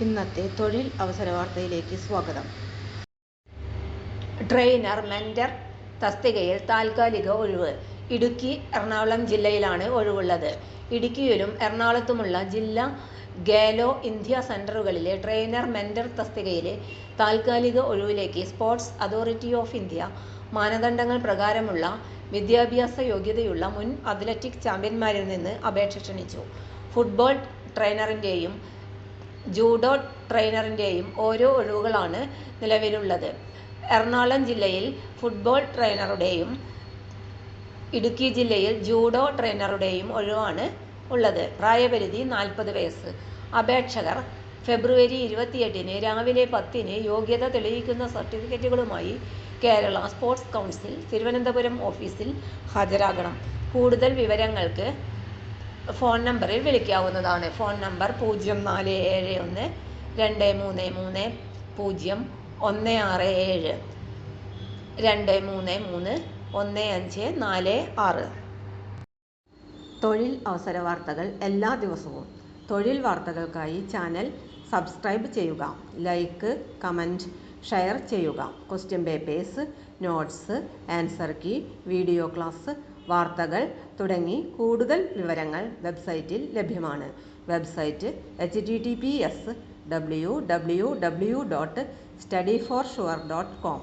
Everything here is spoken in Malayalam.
ഇന്നത്തെ തൊഴിൽ അവസര വാർത്തയിലേക്ക് സ്വാഗതം. ട്രെയിനർ മെന്റർ തസ്തികയിൽ താൽക്കാലിക ഒഴിവ്. ഇടുക്കി, എറണാകുളം ജില്ലയിലാണ് ഒഴിവുള്ളത്. ഇടുക്കിയിലും എറണാകുളത്തുമുള്ള ജില്ലാ ഖേലോ ഇന്ത്യ സെന്ററുകളിലെ ട്രെയിനർ മെന്റർ തസ്തികയിലെ താൽക്കാലിക ഒഴിവിലേക്ക് സ്പോർട്സ് അതോറിറ്റി ഓഫ് ഇന്ത്യ മാനദണ്ഡങ്ങൾ പ്രകാരമുള്ള വിദ്യാഭ്യാസ യോഗ്യതയുള്ള മുൻ അത്ലറ്റിക് ചാമ്പ്യന്മാരിൽ നിന്ന് അപേക്ഷ ക്ഷണിച്ചു. ഫുട്ബോൾ ട്രെയിനറിന്റെയും ജൂഡോ ട്രെയിനറിന്റെയും ഓരോ ഒഴിവുകളാണ് നിലവിലുള്ളത്. എറണാകുളം ജില്ലയിൽ ഫുട്ബോൾ ട്രെയിനറുടെയും ഇടുക്കി ജില്ലയിൽ ജൂഡോ ട്രെയിനറുടെയും ഒഴിവാണ് ഉള്ളത്. പ്രായപരിധി 40 വയസ്സ്. അപേക്ഷകർ ഫെബ്രുവരി 28 രാവിലെ 10 യോഗ്യത തെളിയിക്കുന്ന സർട്ടിഫിക്കറ്റുകളുമായി കേരള സ്പോർട്സ് കൗൺസിൽ തിരുവനന്തപുരം ഓഫീസിൽ ഹാജരാകണം. കൂടുതൽ വിവരങ്ങൾക്ക് ഫോൺ നമ്പറിൽ വിളിക്കാവുന്നതാണ്. Phone number 0471 233 0167 233 1546. തൊഴിൽ അവസര വാർത്തകൾ എല്ലാ ദിവസവും. തൊഴിൽ വാർത്തകൾക്കായി ചാനൽ സബ്സ്ക്രൈബ് ചെയ്യുക. ലൈക്ക്, കമൻറ്റ്, ഷെയർ ചെയ്യുക. Question papers, notes, answer key, video class, വാർത്തകൾ തുടങ്ങി കൂടുതൽ വിവരങ്ങൾ വെബ്സൈറ്റിൽ ലഭ്യമാണ്. Website https://www.studyforsure.com